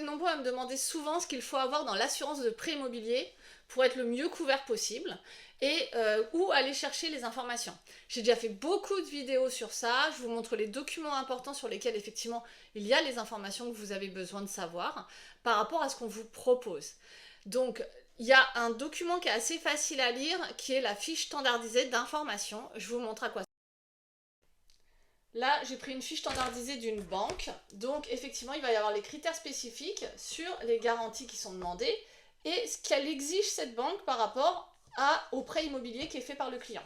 Nombreux à me demander souvent ce qu'il faut avoir dans l'assurance de prêt immobilier pour être le mieux couvert possible et où aller chercher les informations. J'ai déjà fait beaucoup de vidéos sur ça, je vous montre les documents importants sur lesquels effectivement il y a les informations que vous avez besoin de savoir par rapport à ce qu'on vous propose. Donc il y a un document qui est assez facile à lire qui est la fiche standardisée d'information. Je vous montre à quoi. Là, j'ai pris une fiche standardisée d'une banque, donc effectivement, il va y avoir les critères spécifiques sur les garanties qui sont demandées et ce qu'elle exige cette banque par rapport au prêt immobilier qui est fait par le client.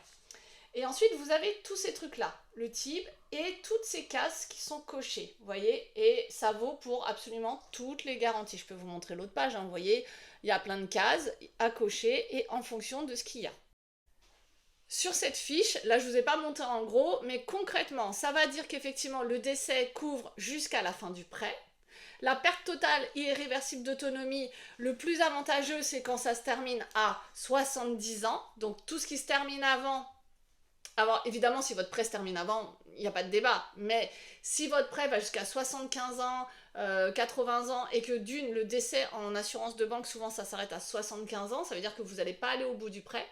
Et ensuite, vous avez tous ces trucs-là, le type et toutes ces cases qui sont cochées, vous voyez, et ça vaut pour absolument toutes les garanties. Je peux vous montrer l'autre page, hein, vous voyez, il y a plein de cases à cocher et en fonction de ce qu'il y a. Sur cette fiche, là je ne vous ai pas montré en gros, mais concrètement, ça va dire qu'effectivement le décès couvre jusqu'à la fin du prêt. La perte totale et irréversible d'autonomie, le plus avantageux, c'est quand ça se termine à 70 ans. Donc tout ce qui se termine avant, alors évidemment si votre prêt se termine avant, il n'y a pas de débat, mais si votre prêt va jusqu'à 75 ans, 80 ans, et que d'une, le décès en assurance de banque, souvent ça s'arrête à 75 ans, ça veut dire que vous n'allez pas aller au bout du prêt.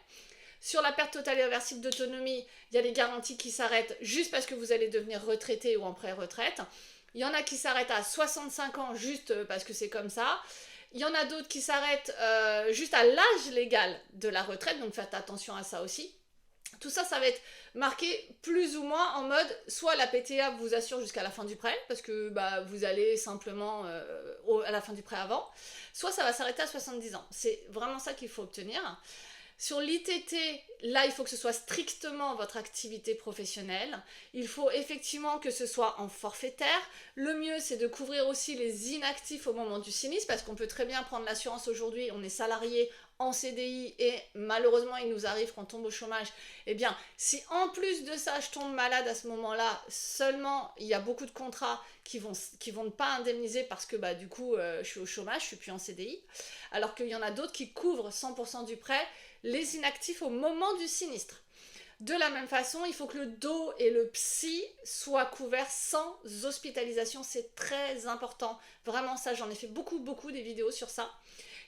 Sur la perte totale et irréversible d'autonomie, il y a les garanties qui s'arrêtent juste parce que vous allez devenir retraité ou en pré-retraite. Il y en a qui s'arrêtent à 65 ans juste parce que c'est comme ça. Il y en a d'autres qui s'arrêtent juste à l'âge légal de la retraite, donc faites attention à ça aussi. Tout ça, ça va être marqué plus ou moins en mode soit la PTA vous assure jusqu'à la fin du prêt, parce que bah, vous allez simplement à la fin du prêt avant, soit ça va s'arrêter à 70 ans. C'est vraiment ça qu'il faut obtenir. Sur l'ITT, là, il faut que ce soit strictement votre activité professionnelle. Il faut effectivement que ce soit en forfaitaire. Le mieux, c'est de couvrir aussi les inactifs au moment du sinistre, parce qu'on peut très bien prendre l'assurance aujourd'hui, on est salarié en CDI et malheureusement, il nous arrive qu'on tombe au chômage. Eh bien, si en plus de ça, je tombe malade à ce moment-là, seulement, il y a beaucoup de contrats qui vont ne pas indemniser parce que bah, du coup, je suis au chômage, je suis plus en CDI. Alors qu'il y en a d'autres qui couvrent 100% du prêt les inactifs au moment du sinistre. De la même façon, il faut que le dos et le psy soient couverts sans hospitalisation, c'est très important. Vraiment, ça, j'en ai fait beaucoup des vidéos sur ça.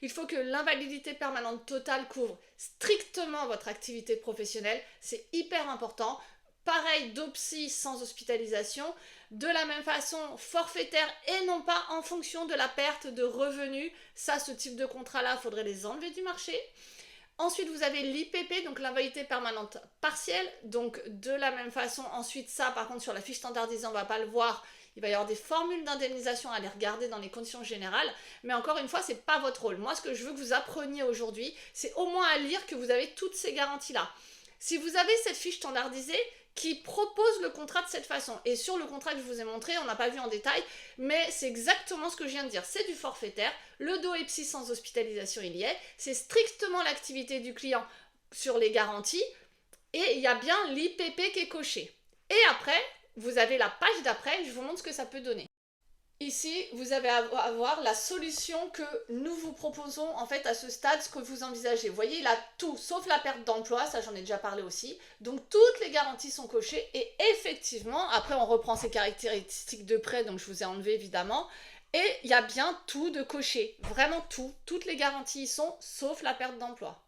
Il faut que l'invalidité permanente totale couvre strictement votre activité professionnelle, c'est hyper important. Pareil, DOPSI sans hospitalisation. De la même façon, forfaitaire et non pas en fonction de la perte de revenus. Ça, ce type de contrat-là, il faudrait les enlever du marché. Ensuite, vous avez l'IPP, donc l'invalidité permanente partielle. Donc, de la même façon, ensuite, ça, par contre, sur la fiche standardisée, on ne va pas le voir. Il va y avoir des formules d'indemnisation à les regarder dans les conditions générales. Mais encore une fois, ce n'est pas votre rôle. Moi, ce que je veux que vous appreniez aujourd'hui, c'est au moins à lire que vous avez toutes ces garanties-là. Si vous avez cette fiche standardisée qui propose le contrat de cette façon, et sur le contrat que je vous ai montré, on n'a pas vu en détail, mais c'est exactement ce que je viens de dire, c'est du forfaitaire, le dos et psy sans hospitalisation il y est, c'est strictement l'activité du client sur les garanties, et il y a bien l'IPP qui est coché. Et après, vous avez la page d'après, je vous montre ce que ça peut donner. Ici, vous avez à voir la solution que nous vous proposons en fait à ce stade, ce que vous envisagez. Vous voyez, il a tout, sauf la perte d'emploi, ça j'en ai déjà parlé aussi. Donc toutes les garanties sont cochées et effectivement, après on reprend ces caractéristiques de prêt, donc je vous ai enlevé évidemment, et il y a bien tout de coché, vraiment tout. Toutes les garanties y sont, sauf la perte d'emploi.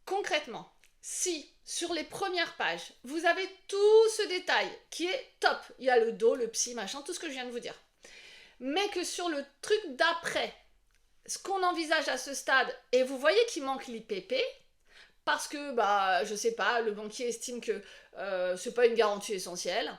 Concrètement, si sur les premières pages, vous avez tout ce détail qui est top, il y a le dos, le psy, machin, tout ce que je viens de vous dire, mais que sur le truc d'après, ce qu'on envisage à ce stade, et vous voyez qu'il manque l'IPP, parce que, bah, je sais pas, le banquier estime que c'est pas une garantie essentielle,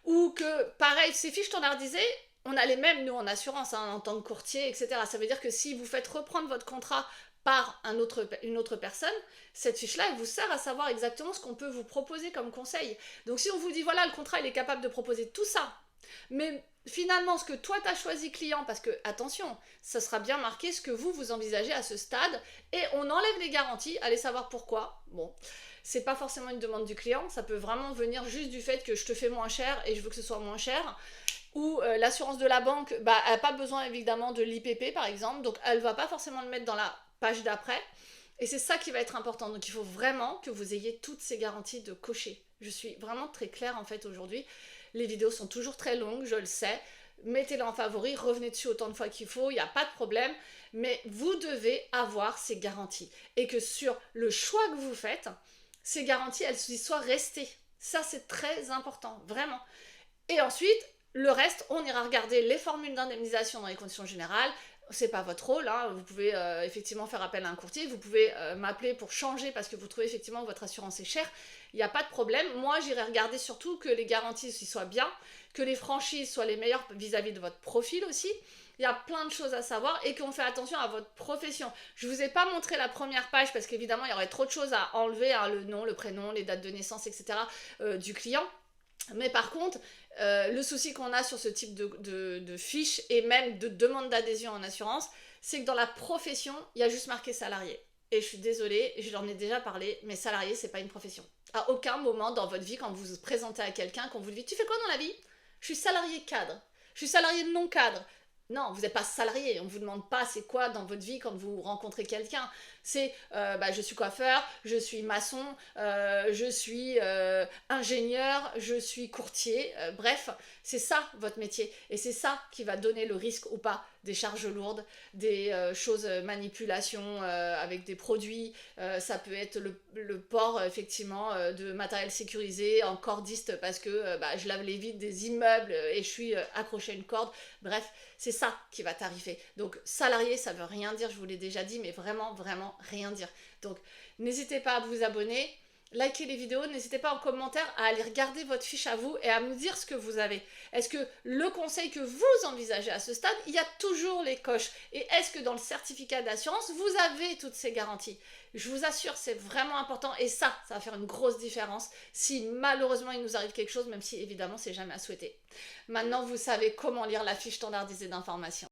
ou que, pareil, ces fiches standardisées, on a les mêmes, nous, en assurance, hein, en tant que courtier, etc. Ça veut dire que si vous faites reprendre votre contrat par une autre personne, cette fiche-là, elle vous sert à savoir exactement ce qu'on peut vous proposer comme conseil. Donc si on vous dit, voilà, le contrat, il est capable de proposer tout ça, mais finalement, ce que toi, tu as choisi client, parce que, attention, ça sera bien marqué ce que vous envisagez à ce stade, et on enlève les garanties, allez savoir pourquoi. Bon, c'est pas forcément une demande du client, ça peut vraiment venir juste du fait que je te fais moins cher et je veux que ce soit moins cher, ou l'assurance de la banque, bah, elle n'a pas besoin évidemment de l'IPP par exemple, donc elle va pas forcément le mettre dans la page d'après, et c'est ça qui va être important. Donc il faut vraiment que vous ayez toutes ces garanties de cocher. Je suis vraiment très claire en fait aujourd'hui. Les vidéos sont toujours très longues, je le sais, mettez-le en favori, revenez dessus autant de fois qu'il faut, il n'y a pas de problème, mais vous devez avoir ces garanties. Et que sur le choix que vous faites, ces garanties, elles y soient restées. Ça, c'est très important, vraiment. Et ensuite, le reste, on ira regarder les formules d'indemnisation dans les conditions générales. C'est pas votre rôle, hein. Vous pouvez effectivement faire appel à un courtier, vous pouvez m'appeler pour changer parce que vous trouvez effectivement que votre assurance est chère, il n'y a pas de problème. Moi, j'irai regarder surtout que les garanties aussi soient bien, que les franchises soient les meilleures vis-à-vis de votre profil aussi. Il y a plein de choses à savoir et qu'on fait attention à votre profession. Je vous ai pas montré la première page parce qu'évidemment, il y aurait trop de choses à enlever, hein, le nom, le prénom, les dates de naissance, etc. Du client. Mais par contre, le souci qu'on a sur ce type de fiche et même de demande d'adhésion en assurance, c'est que dans la profession, il y a juste marqué salarié. Et je suis désolée, j'en ai déjà parlé, mais salarié, c'est pas une profession. À aucun moment dans votre vie, quand vous vous présentez à quelqu'un, qu'on vous dit « Tu fais quoi dans la vie ?»« Je suis salarié cadre. Je suis salarié non cadre. » Non, vous n'êtes pas salarié, on ne vous demande pas c'est quoi dans votre vie quand vous rencontrez quelqu'un. C'est je suis coiffeur, je suis maçon, je suis ingénieur, je suis courtier, bref, c'est ça votre métier. Et c'est ça qui va donner le risque ou pas des charges lourdes, des choses, manipulation avec des produits, ça peut être le port effectivement de matériel sécurisé en cordiste parce que je lave les vitres des immeubles et je suis accroché à une corde, bref, c'est ça qui va tarifer. Donc salarié, ça veut rien dire, je vous l'ai déjà dit, mais vraiment, vraiment rien dire. Donc n'hésitez pas à vous abonner, likez les vidéos, n'hésitez pas en commentaire à aller regarder votre fiche à vous et à me dire ce que vous avez. Est-ce que le conseil que vous envisagez à ce stade, il y a toujours les coches? Et est-ce que dans le certificat d'assurance, vous avez toutes ces garanties? Je vous assure, c'est vraiment important et ça va faire une grosse différence si malheureusement il nous arrive quelque chose, même si évidemment c'est jamais à souhaiter. Maintenant, vous savez comment lire la fiche standardisée d'information.